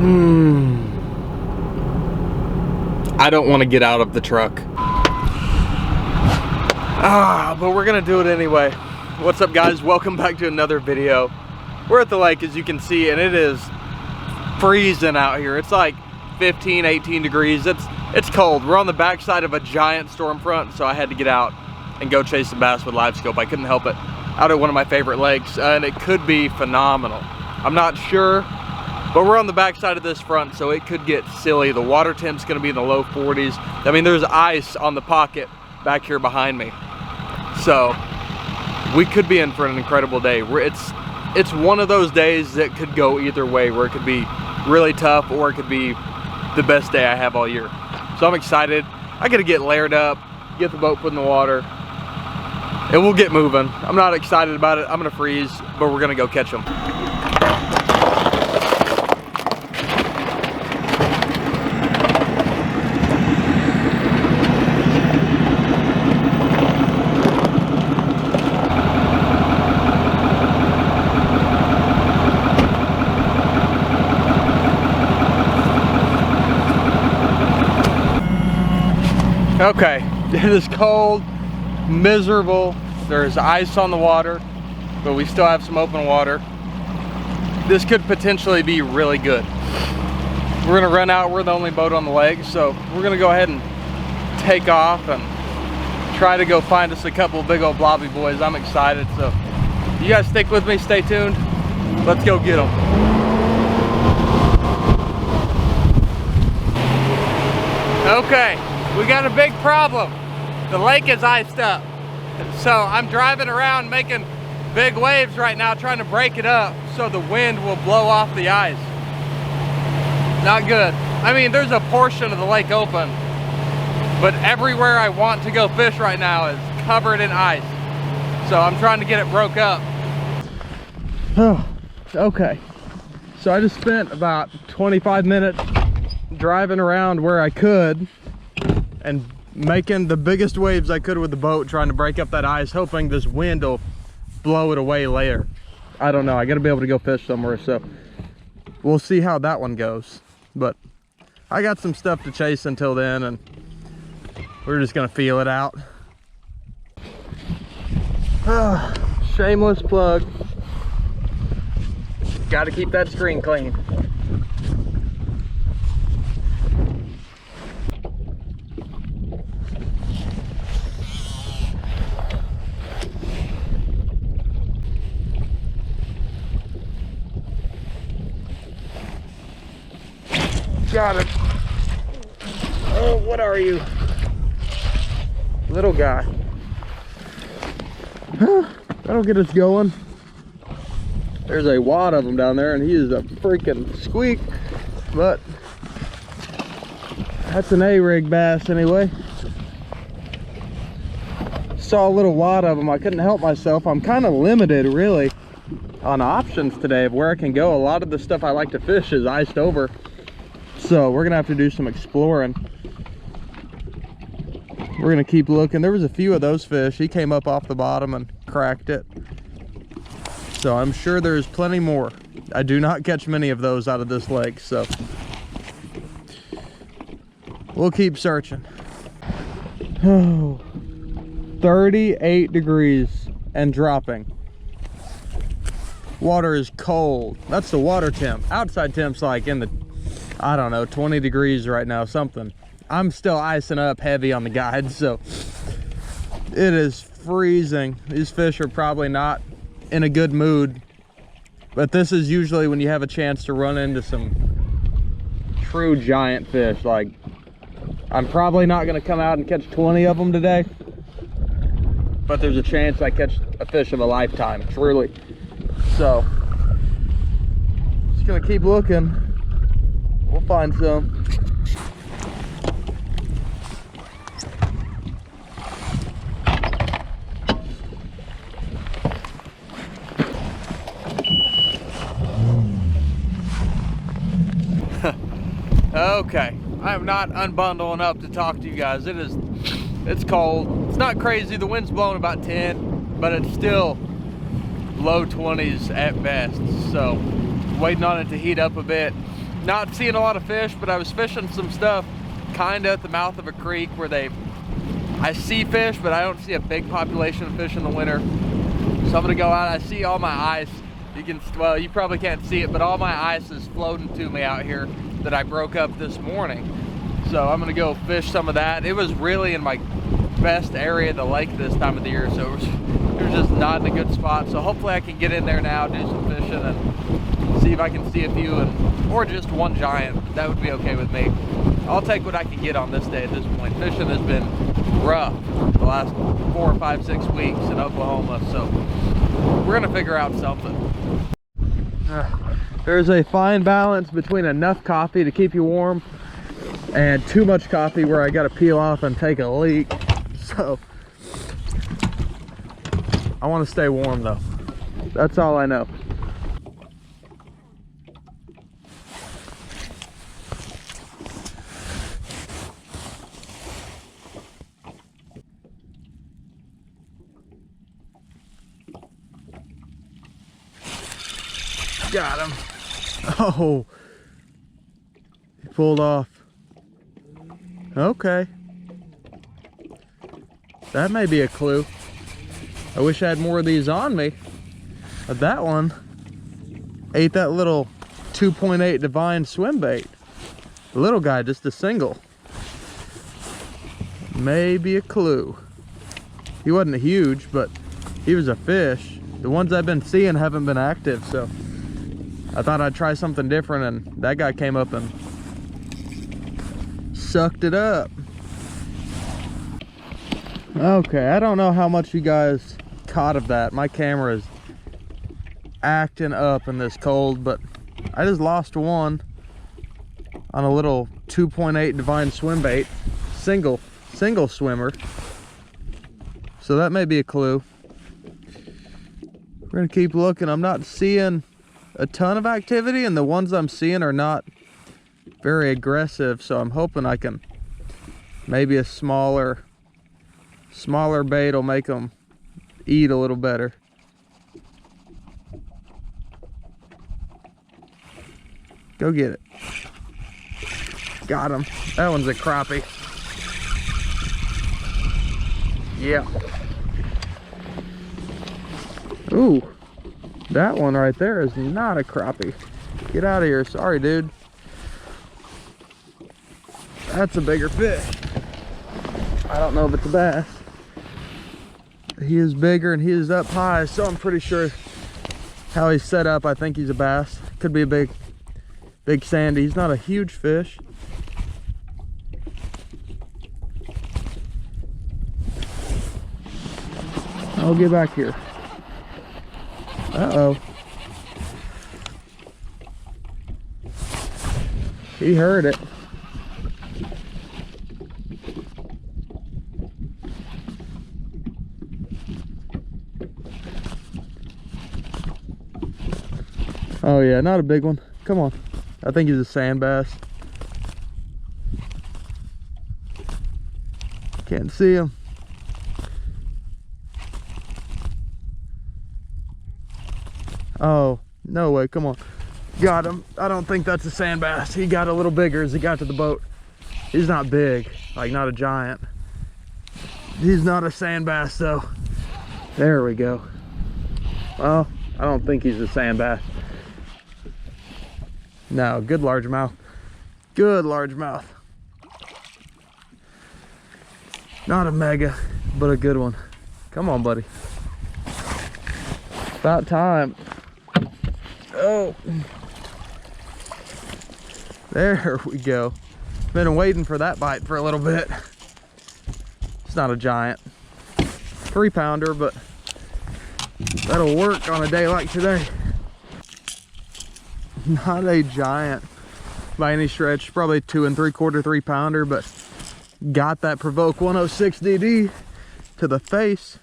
I don't want to get out of the truck. But we're gonna do it anyway. What's up, guys? Welcome back to another video. We're at the lake, as you can see, and it is freezing out here. It's like 15, 18 degrees. It's cold. We're on the backside of a giant storm front, so I had to get out and go chase some bass with live scope. I couldn't help it. Out at one of my favorite lakes, and it could be phenomenal. I'm not sure, but we're on the backside of this front, so it could get silly. The water temp's gonna be in the low 40s. I mean, there's ice on the pocket back here behind me. So we could be in for an incredible day. It's one of those days that could go either way, where it could be really tough or it could be the best day I have all year. So I'm excited. I gotta get layered up, get the boat put in the water, and we'll get moving. I'm not excited about it. I'm gonna freeze, but we're gonna go catch them. Okay, it is cold, miserable. There's ice on the water, but we still have some open water. This could potentially be really good. We're gonna run out. We're the only boat on the lake, so we're gonna go ahead and take off and try to go find us a couple of big old blobby boys. I'm excited, so you guys stick with me, stay tuned. Let's go get them. Okay. We got a big problem. The lake is iced up. So I'm driving around making big waves right now, trying to break it up so the wind will blow off the ice. Not good. I mean, there's a portion of the lake open, but everywhere I want to go fish right now is covered in ice. So I'm trying to get it broke up. Oh, okay. So I just spent about 25 minutes driving around where I could and making the biggest waves I could with the boat, trying to break up that ice, hoping this wind will blow it away later. I don't know. I gotta be able to go fish somewhere, so we'll see how that one goes. But I got some stuff to chase until then, and we're just gonna feel it out. Shameless plug. Gotta keep that screen clean. Got it. Oh, what are you? Little guy. That'll get us going. There's a wad of them down there, and he is a freaking squeak, but that's an A-rig bass anyway. Saw a little wad of them. I couldn't help myself. I'm kind of limited, really, on options today of where I can go. A lot of the stuff I like to fish is iced over. So we're gonna have to do some exploring. We're gonna keep looking. There was a few of those fish. He came up off the bottom and cracked it. So I'm sure there's plenty more. I do not catch many of those out of this lake, so we'll keep searching. Oh, 38 degrees and dropping. Water is cold. That's the water temp. Outside temp's like in the, I don't know, 20 degrees right now, something. I'm still icing up heavy on the guide, so it is freezing. These fish are probably not in a good mood, but this is usually when you have a chance to run into some true giant fish. Like, I'm probably not gonna come out and catch 20 of them today, but there's a chance I catch a fish of a lifetime, truly. So just gonna keep looking. We'll find some. Okay, I am not unbundling up to talk to you guys. It's cold. It's not crazy. The wind's blowing about 10, but it's still low 20s at best. So waiting on it to heat up a bit. not seeing a lot of fish, but I was fishing some stuff kind of at the mouth of a creek where I see fish, but I don't see a big population of fish in the winter. So I'm gonna go out. I see all my ice. Well, you probably can't see it, but all my ice is floating to me out here that I broke up this morning. So I'm gonna go fish some of that. It was really in my best area of the lake this time of the year, so it was just not in a good spot. So hopefully I can get in there now, do some fishing, and see if I can see a few, or just one giant. That would be okay with me. I'll take what I can get on this day at this point. Fishing has been rough the last 4, 5, 6 weeks in Oklahoma, so we're gonna figure out something. There's a fine balance between enough coffee to keep you warm and too much coffee where I gotta peel off and take a leak. So I want to stay warm though. That's all I know. Got him. Oh, he pulled off. Okay, that may be a clue. I wish I had more of these on me, but that one ate that little 2.8 divine swim bait. The little guy, just a single. Maybe a clue. He wasn't huge, but he was a fish. The ones I've been seeing haven't been active, so I thought I'd try something different, and that guy came up and sucked it up. Okay, I don't know how much you guys caught of that. My camera is acting up in this cold, but I just lost one on a little 2.8 divine swim bait, single swimmer. So that may be a clue. We're gonna keep looking. I'm not seeing a ton of activity, and the ones I'm seeing are not very aggressive, so I'm hoping I can, maybe a smaller bait will make them eat a little better. Go get it. Got him. That one's a crappie. Yeah. Ooh, that one right there is not a crappie. Get out of here. Sorry, dude. That's a bigger fish. I don't know if it's a bass. He is bigger and he is up high, so I'm pretty sure how he's set up, I think he's a bass. Could be a big sandy. He's not a huge fish. I'll get back here. Uh-oh. He heard it. Oh yeah, not a big one. Come on. I think he's a sand bass. Can't see him. Oh, no way, come on. Got him. I don't think that's a sand bass. He got a little bigger as he got to the boat. He's not big, like not a giant. He's not a sand bass though. There we go. Well, I don't think he's a sand bass. No, good largemouth. Good largemouth. Not a mega, but a good one. Come on, buddy. About time. Oh. There we go. Been waiting for that bite for a little bit. It's not a giant. 3-pounder, but that'll work on a day like today. Not a giant by any stretch. Probably 2 3/4, 3-pounder, but got that Provoke 106 DD to the face.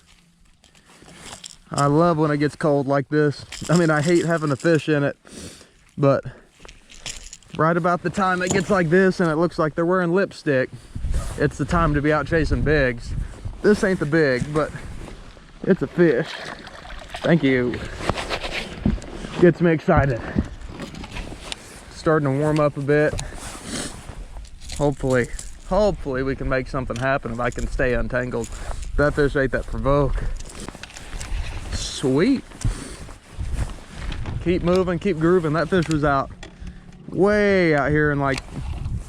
I love when it gets cold like this. I mean, I hate having a fish in it, but right about the time it gets like this and it looks like they're wearing lipstick, it's the time to be out chasing bigs. This ain't the big, but it's a fish. Thank you. Gets me excited. starting to warm up a bit. Hopefully we can make something happen if I can stay untangled. That fish ate that provoke. Sweet. Keep moving, keep grooving. That fish was out way out here in like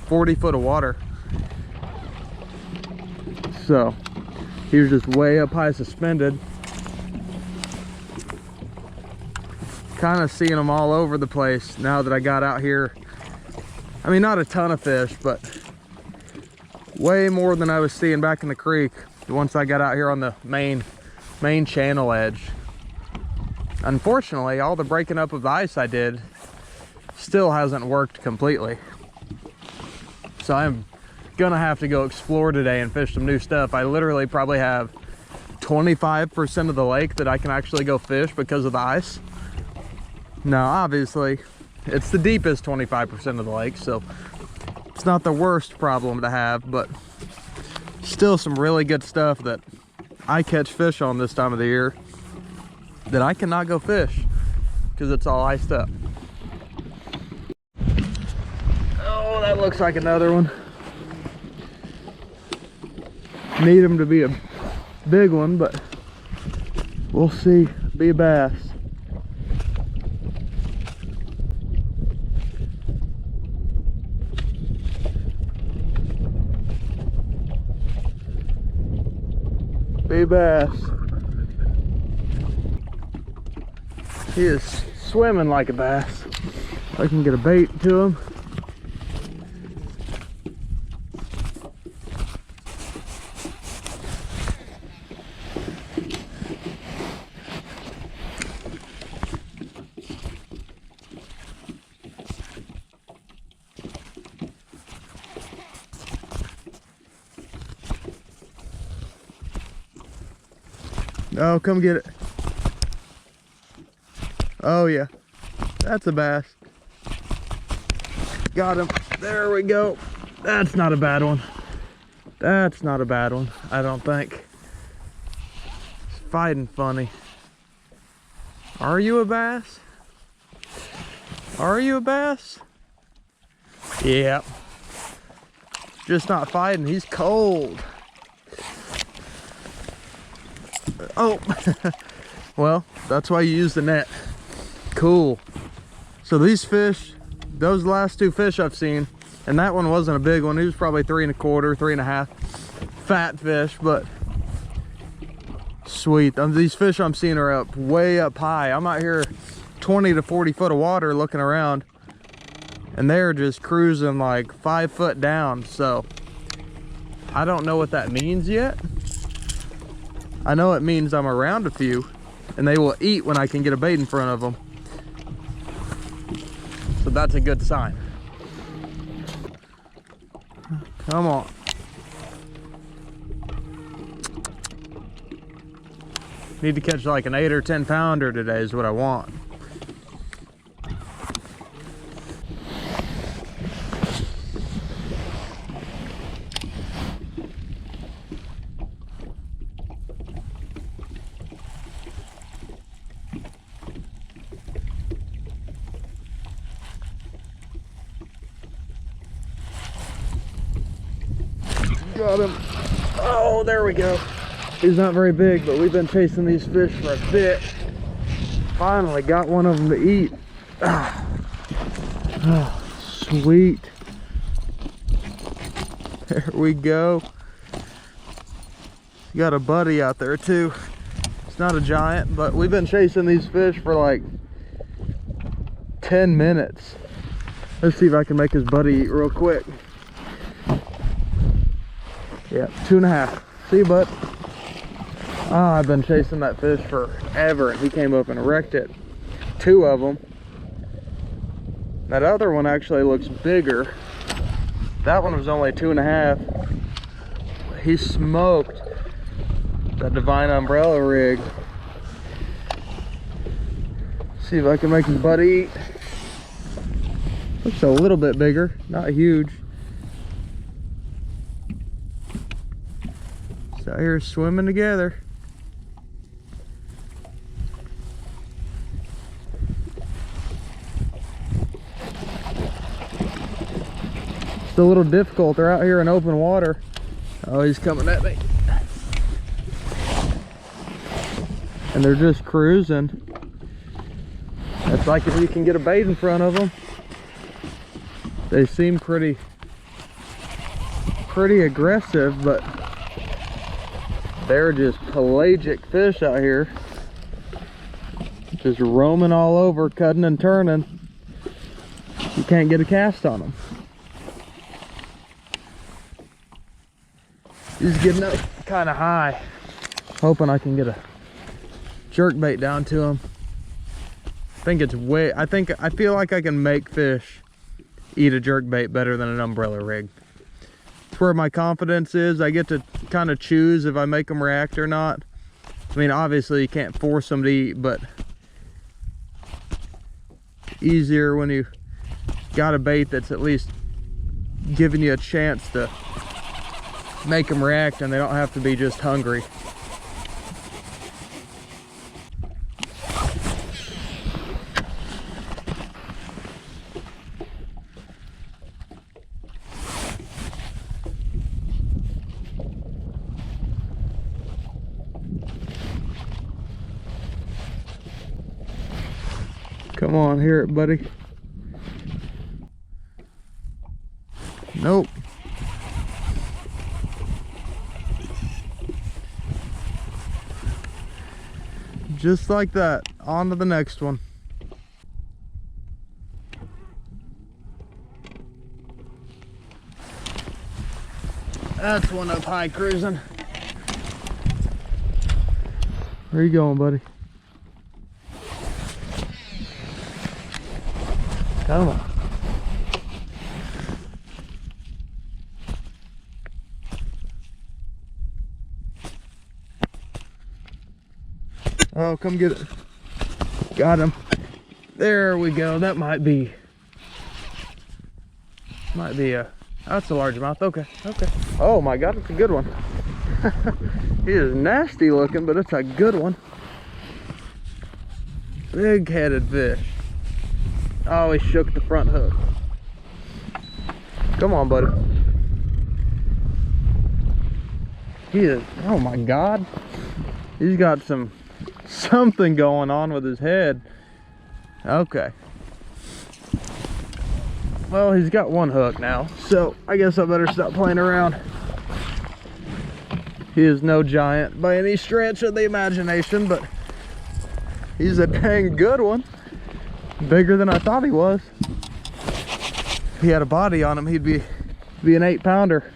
40 foot of water. So he was just way up high suspended. Kind of seeing them all over the place now that I got out here. I mean, not a ton of fish, but way more than I was seeing back in the creek once I got out here on the main channel edge. Unfortunately, all the breaking up of the ice I did still hasn't worked completely. So I'm gonna have to go explore today and fish some new stuff. I literally probably have 25% of the lake that I can actually go fish because of the ice. Now, obviously, it's the deepest 25% of the lake, so it's not the worst problem to have, but still some really good stuff that I catch fish on this time of the year that I cannot go fish because it's all iced up. Oh, that looks like another one. Need him to be a big one, but we'll see. Be a bass. Be a bass. He is swimming like a bass. I can get a bait to him. Oh, come get it. Oh yeah, that's a bass. Got him. There we go. That's not a bad one. That's not a bad one, I don't think. It's fighting funny. Are you a bass? Are you a bass? Yeah. Just not fighting. He's cold. Oh. Well, that's why you use the net. Cool. So these fish, those last two fish I've seen, and that one wasn't a big one. He was probably 3 1/4, 3 1/2 fat fish, but sweet. These fish I'm seeing are up way up high. I'm out here 20 to 40 foot of water looking around, and they're just cruising like 5 foot down. So I don't know what that means yet. I know it means I'm around a few and they will eat when I can get a bait in front of them. So that's a good sign. Come on. Need to catch like an 8 or 10 pounder today is what I want. Got him. Oh, there we go. He's not very big, but we've been chasing these fish for a bit. Finally got one of them to eat. Oh, sweet. There we go. Got a buddy out there too. It's not a giant, but we've been chasing these fish for like 10 minutes. Let's see if I can make his buddy eat real quick. Yeah, 2 1/2. See you, bud. Ah, I've been chasing that fish forever, and he came up and wrecked it. 2 of them. That other one actually looks bigger. That one was only 2 1/2. He smoked that Divine Umbrella rig. See if I can make his buddy eat. Looks a little bit bigger, not huge. It's out here swimming together. It's a little difficult. They're out here in open water. Oh, he's coming at me. And they're just cruising. It's like if you can get a bait in front of them. They seem pretty aggressive, but they're just pelagic fish out here. Just roaming all over, cutting and turning. You can't get a cast on them. He's getting up kind of high. Hoping I can get a jerk bait down to him. I feel like I can make fish eat a jerk bait better than an umbrella rig. It's where my confidence is. I get to kind of choose if I make them react or not. I mean, obviously you can't force them to eat, but easier when you got a bait that's at least giving you a chance to make them react and they don't have to be just hungry. Come on, hear it, buddy. Nope. Just like that, on to the next one. That's one up high cruising. Where you going, buddy? Come on. Oh, come get it. Got him. There we go. That might be a, that's a largemouth. Okay, okay. Oh my God, it's a good one. He is nasty looking, but it's a good one. Big-headed fish. Oh, he shook the front hook. Come on, buddy. He is, oh my God. He's got something going on with his head. Okay. Well, he's got one hook now, so I guess I better stop playing around. He is no giant by any stretch of the imagination, but he's a dang good one. Bigger than I thought he was. If he had a body on him, he'd be an 8-pounder.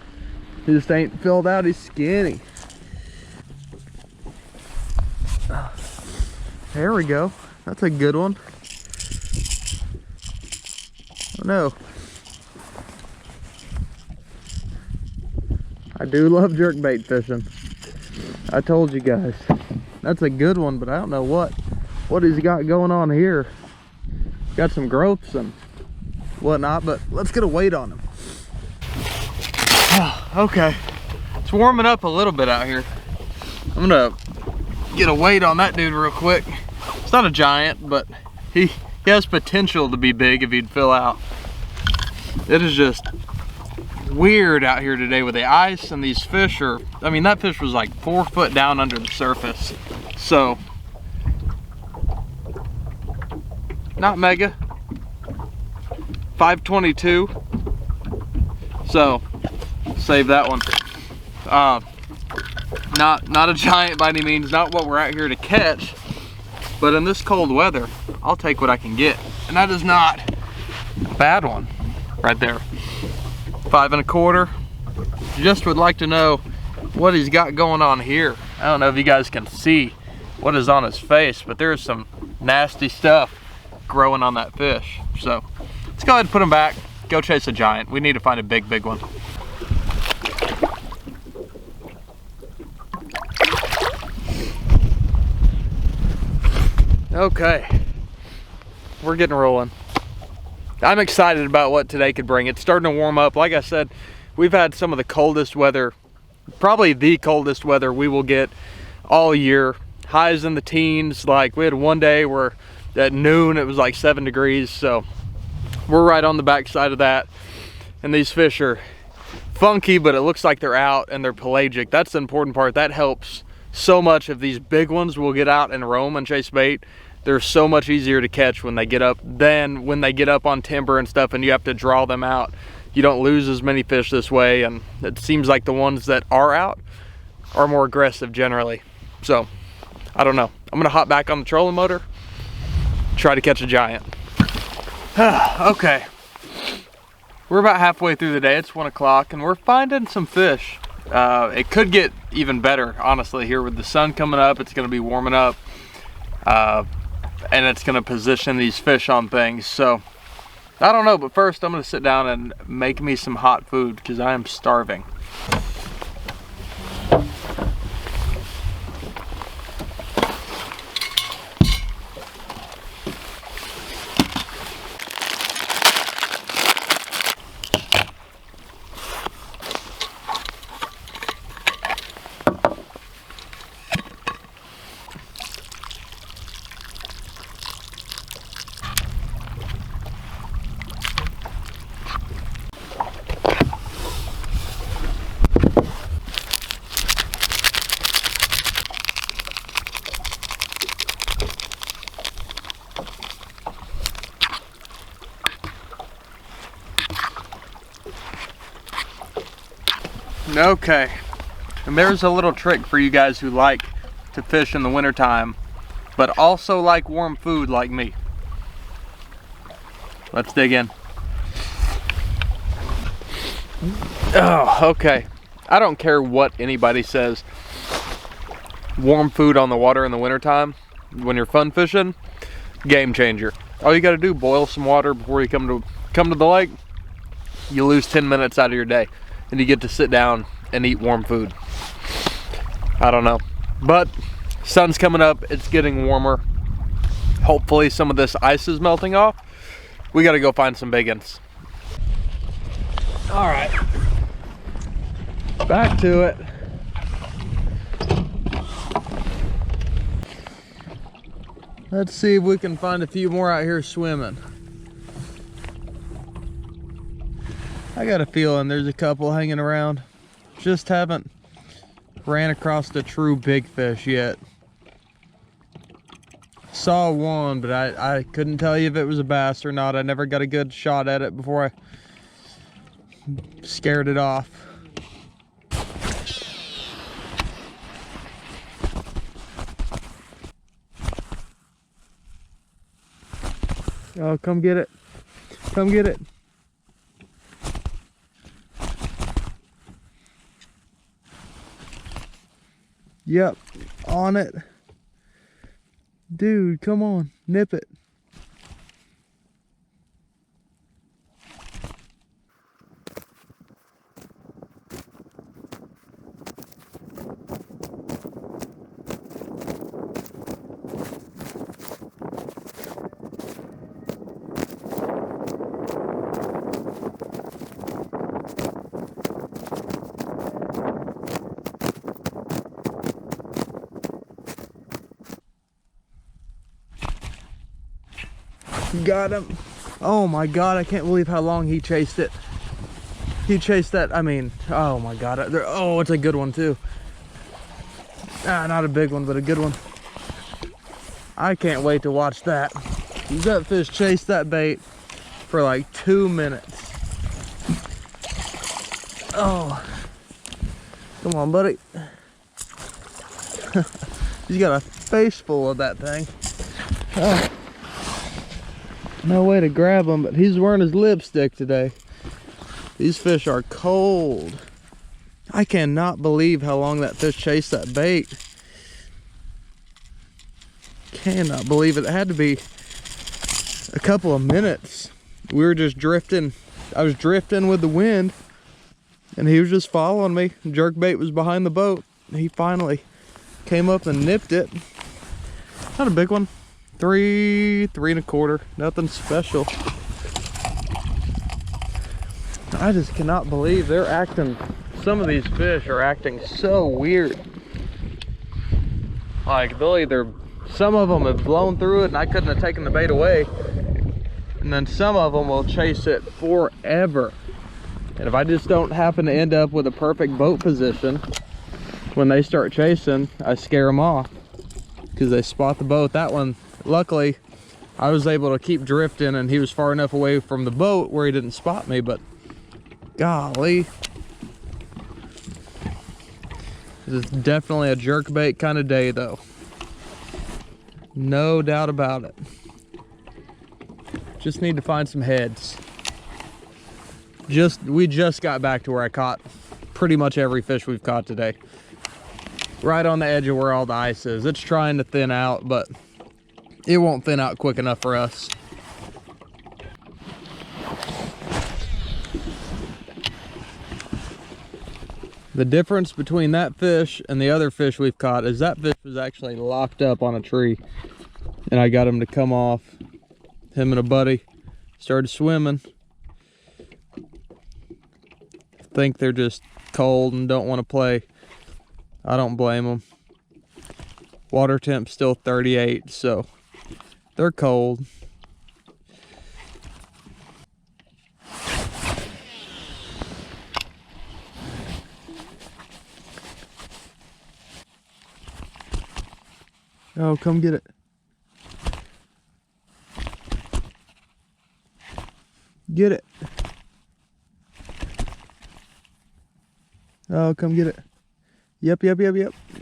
He just ain't filled out, he's skinny. There we go. That's a good one. Oh no. I do love jerkbait fishing. I told you guys. That's a good one, but I don't know what he's got going on here. Got some growths and whatnot, but let's get a weight on him. Okay, it's warming up a little bit out here. I'm gonna get a weight on that dude real quick. It's not a giant, but he has potential to be big if he'd fill out. It is just weird out here today with the ice, and these fish are, I mean, that fish was like 4 foot down under the surface. So, not mega. 522. So, save that one. Not a giant by any means, not what we're out here to catch, but in this cold weather, I'll take what I can get. And that is not a bad one right there. 5 1/4. Just would like to know what he's got going on here. I don't know if you guys can see what is on his face, but there's some nasty stuff growing on that fish. So let's go ahead and put him back, go chase a giant. We need to find a big one. Okay, we're getting rolling. I'm excited about what today could bring. It's starting to warm up. Like I said, we've had some of the coldest weather, probably the coldest weather we will get all year. Highs in the teens. Like, we had one day where at noon it was like 7 degrees, so we're right on the back side of that. and these fish are funky, but it looks like they're out and they're pelagic. That's the important part. That helps so much. If these big ones will get out and roam and chase bait, they're so much easier to catch when they get up than when they get up on timber and stuff and you have to draw them out. You don't lose as many fish this way, and it seems like the ones that are out are more aggressive generally. So I don't know, I'm gonna hop back on the trolling motor, try to catch a giant. Okay, we're about halfway through the day. It's 1 o'clock and we're finding some fish. It could get even better, honestly, here with the sun coming up. It's gonna be warming up, and it's gonna position these fish on things. So I don't know, but first I'm gonna sit down and make me some hot food because I am starving. Okay, and there's a little trick for you guys who like to fish in the wintertime, but also like warm food like me. Let's dig in. Oh, okay. I don't care what anybody says. Warm food on the water in the wintertime, when you're fun fishing, game changer. All you gotta do, boil some water before you come to the lake. You lose 10 minutes out of your day, and you get to sit down and eat warm food. I don't know, but sun's coming up, it's getting warmer. Hopefully some of this ice is melting off. We gotta go find some big ones. All right, back to it. Let's see if we can find a few more out here swimming. I got a feeling there's a couple hanging around. Just haven't ran across a true big fish yet. Saw one, but I couldn't tell you if it was a bass or not. I never got a good shot at it before I scared it off. Oh, come get it. Come get it. Yep, on it. Dude, come on, nip it. Got him. Oh my god, I can't believe how long he chased it. He chased that, I mean, oh my god. Oh, it's a good one too. Not a big one, but a good one. I can't wait to watch that. That fish chased that bait for like 2 minutes. Oh, come on, buddy. He's got a face full of that thing. Oh. No way to grab him, but he's wearing his lipstick today. These fish are cold. I cannot believe how long that fish chased that bait. Cannot believe it. It had to be a couple of minutes. We were just drifting. I was drifting with the wind, and he was just following me. Jerkbait was behind the boat. He finally came up and nipped it. Not a big one. 3 1/4, nothing special. I just cannot believe they're acting, some of these fish are acting so weird. Like, they'll either, some of them have blown through it and I couldn't have taken the bait away, and then some of them will chase it forever. And if I just don't happen to end up with a perfect boat position when they start chasing, I scare them off because they spot the boat. That one, luckily, I was able to keep drifting and he was far enough away from the boat where he didn't spot me, but golly. This is definitely a jerkbait kind of day though. No doubt about it. Just need to find some heads. We just got back to where I caught pretty much every fish we've caught today. Right on the edge of where all the ice is. It's trying to thin out, but it won't thin out quick enough for us. The difference between that fish and the other fish we've caught is that fish was actually locked up on a tree. And I got him to come off. Him and a buddy started swimming. Think they're just cold and don't want to play. I don't blame them. Water temp's still 38, so they're cold. Oh, come get it. Get it. Oh, come get it. Yep.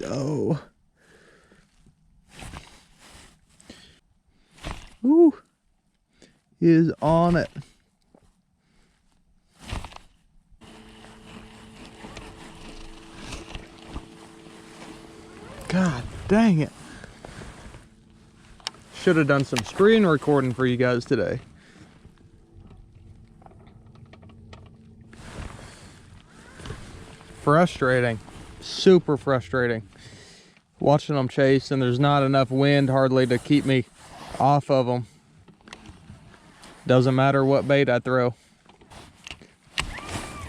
Oh. Ooh. He is on it. God dang it. Should have done some screen recording for you guys today. Frustrating, super frustrating. Watching them chase and there's not enough wind hardly to keep me off of them. Doesn't matter what bait I throw.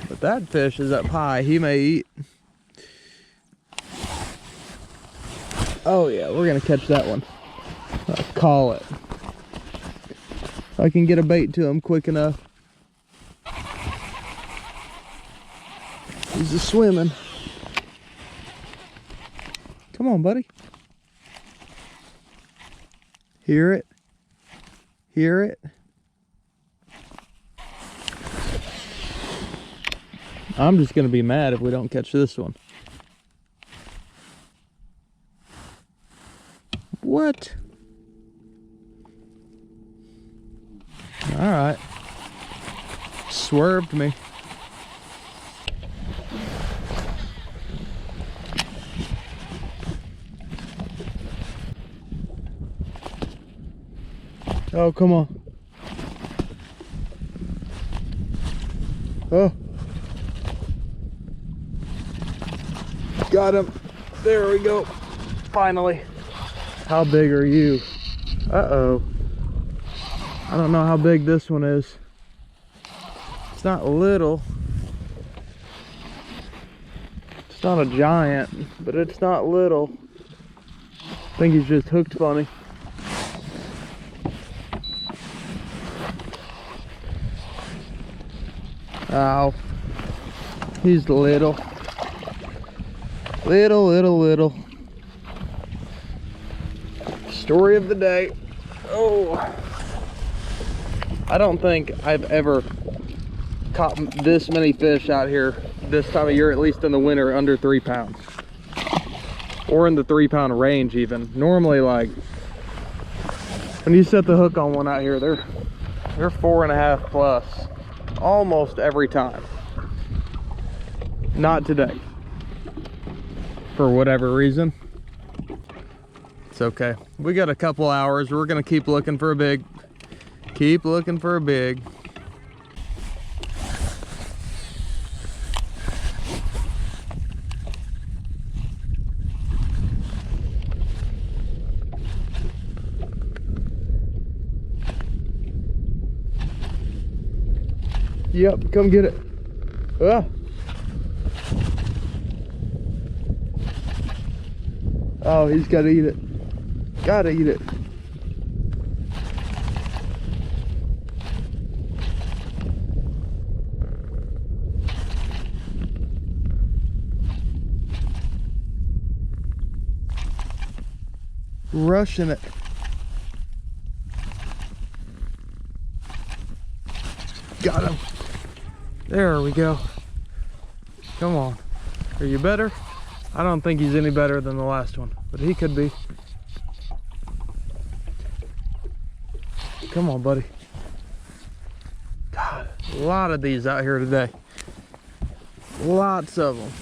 But that fish is up high, he may eat. Oh yeah, we're gonna catch that one. I'll call it. If I can get a bait to him quick enough. He's just swimming. Come on, buddy. Hear it? Hear it? I'm just gonna be mad if we don't catch this one. What? All right. Swerved me. Oh, come on. Oh. Got him. There we go. Finally. How big are you? Uh-oh. I don't know how big this one is. It's not little. It's not a giant, but it's not little. I think he's just hooked funny. Ow. He's little. Little. Story of the day. Oh. I don't think I've ever caught this many fish out here this time of year, at least in the winter, under 3 pounds. Or in the 3 pound range even. Normally, like, when you set the hook on one out here, they're 4.5 plus. Almost every time. Not today. For whatever reason. It's okay. We got a couple hours. We're gonna keep looking for a big. Keep looking for a big. Yep, come get it. Ah. Oh, he's gotta eat it. Gotta eat it. rushing it. Got him. There we go. Come on. Are you better? I don't think he's any better than the last one, but he could be. Come on, buddy. God, a lot of these out here today. Lots of them.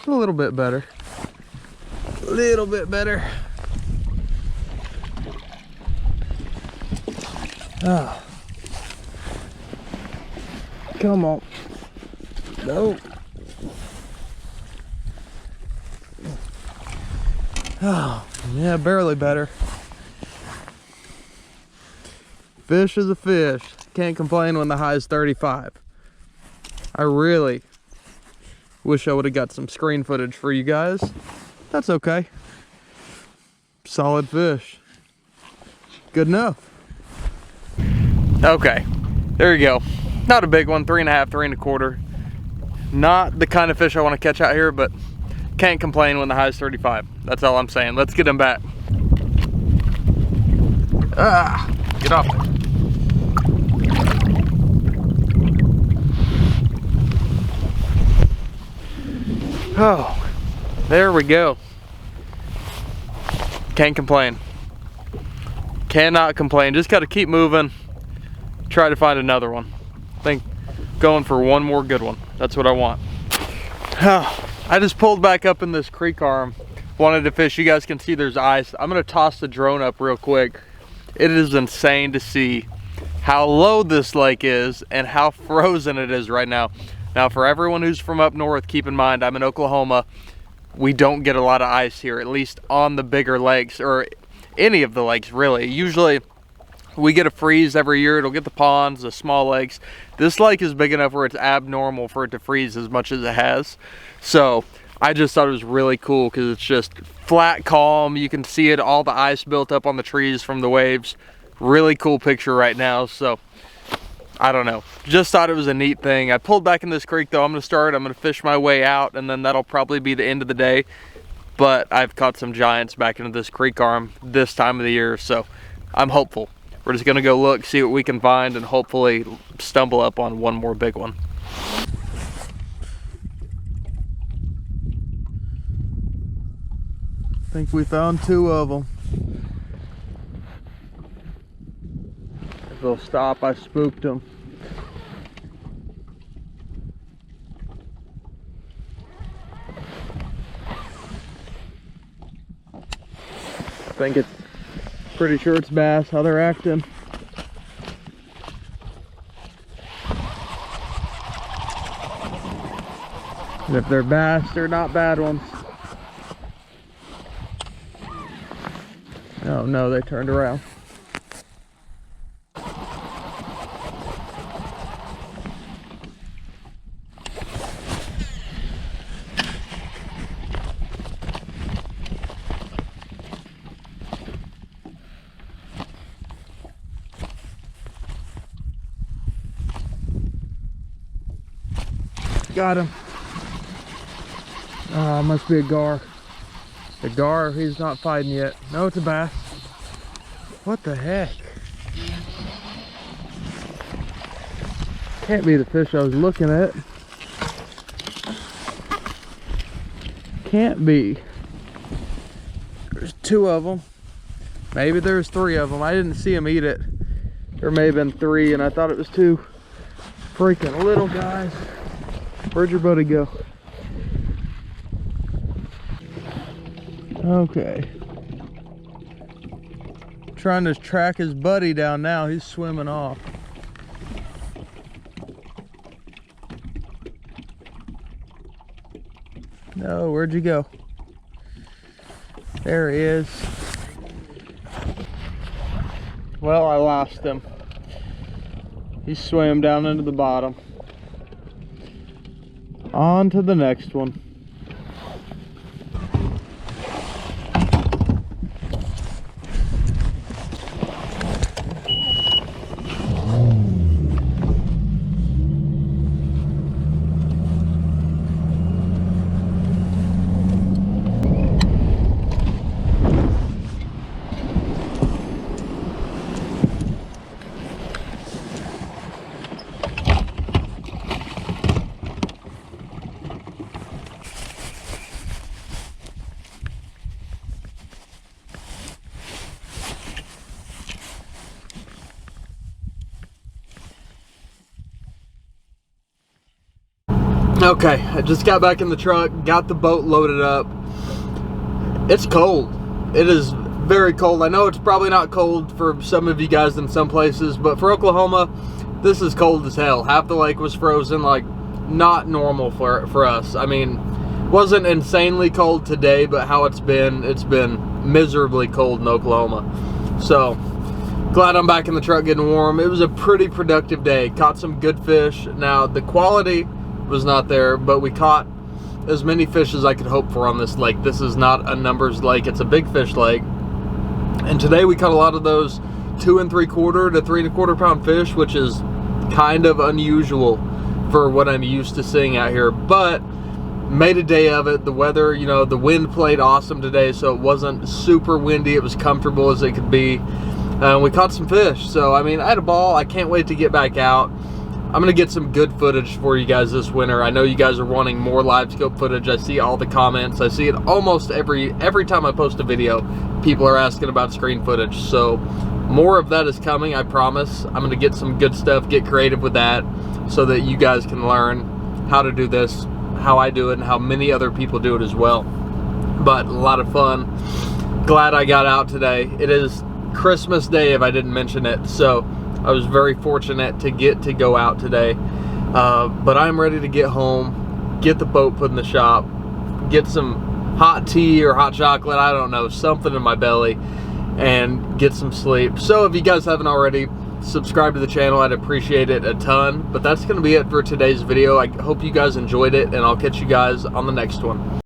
A little bit better. A little bit better. Oh. Come on. No. Oh, yeah, barely better. Fish is a fish. Can't complain when the high is 35. I really wish I would have got some screen footage for you guys. That's okay. Solid fish. Good enough. Okay, there you go. Not a big one, 3.5, 3 1/4. Not the kind of fish I want to catch out here, but can't complain when the high is 35. That's all I'm saying. Let's get him back. Ah, get off. Oh, there we go. Can't complain. Cannot complain. Just got to keep moving. Try to find another one. I think going for one more good one. That's what I want. I just pulled back up in this creek arm. Wanted to fish. You guys can see there's ice. I'm going to toss the drone up real quick. It is insane to see how low this lake is and how frozen it is right now. Now, for everyone who's from up north, keep in mind, I'm in Oklahoma. We don't get a lot of ice here, at least on the bigger lakes, or any of the lakes, really. Usually, we get a freeze every year. It'll get the ponds, the small lakes. This lake is big enough where it's abnormal for it to freeze as much as it has. So, I just thought it was really cool because it's just flat, calm. You can see it, all the ice built up on the trees from the waves. Really cool picture right now. So, I don't know. Just thought it was a neat thing. I pulled back in this creek though. I'm going to fish my way out, and then that'll probably be the end of the day. But I've caught some giants back into this creek arm this time of the year, so I'm hopeful. We're just going to go look, see what we can find, and hopefully stumble up on one more big one. I think we found 2 of them. If they'll stop, I spooked them. I think it's pretty sure it's bass, how they're acting. And if they're bass, they're not bad ones. Oh no, they turned around. Got him. Oh, must be a gar. The gar, he's not fighting yet. No, it's a bass. What the heck? Can't be the fish I was looking at. Can't be. There's 2 of them. Maybe there's 3 of them. I didn't see him eat it. There may have been 3 and I thought it was 2. Freaking little guys. Where'd your buddy go? Okay. Trying to track his buddy down now. He's swimming off. No, where'd you go? There he is. Well, I lost him. He swam down into the bottom. On to the next one. Okay, I just got back in the truck, got the boat loaded up. It's cold. It is very cold. I know it's probably not cold for some of you guys in some places, but for Oklahoma, this is cold as hell. Half the lake was frozen, like not normal for us. I mean, wasn't insanely cold today, but how it's been miserably cold in Oklahoma. So, glad I'm back in the truck getting warm. It was a pretty productive day. Caught some good fish. Now, the quality was not there, but we caught as many fish as I could hope for on this lake. This is not a numbers lake, it's a big fish lake. And today we caught a lot of those 2 3/4 to 3 1/4 pound fish, which is kind of unusual for what I'm used to seeing out here, but made a day of it. The weather, you know, the wind played awesome today, so it wasn't super windy. It was comfortable as it could be. We caught some fish, so I mean, I had a ball. I can't wait to get back out. I'm gonna get some good footage for you guys this winter. I know you guys are wanting more live scope footage. I see all the comments. I see it almost every time I post a video. People are asking about screen footage, so more of that is coming, I promise. I'm gonna get some good stuff, get creative with that, so that you guys can learn how to do this, how I do it, and how many other people do it as well. But a lot of fun. Glad I got out today. It is Christmas Day, if I didn't mention it, so I was very fortunate to get to go out today. But I'm ready to get home, get the boat put in the shop, get some hot tea or hot chocolate, I don't know, something in my belly, and get some sleep. So if you guys haven't already, subscribe to the channel. I'd appreciate it a ton. But that's going to be it for today's video. I hope you guys enjoyed it, and I'll catch you guys on the next one.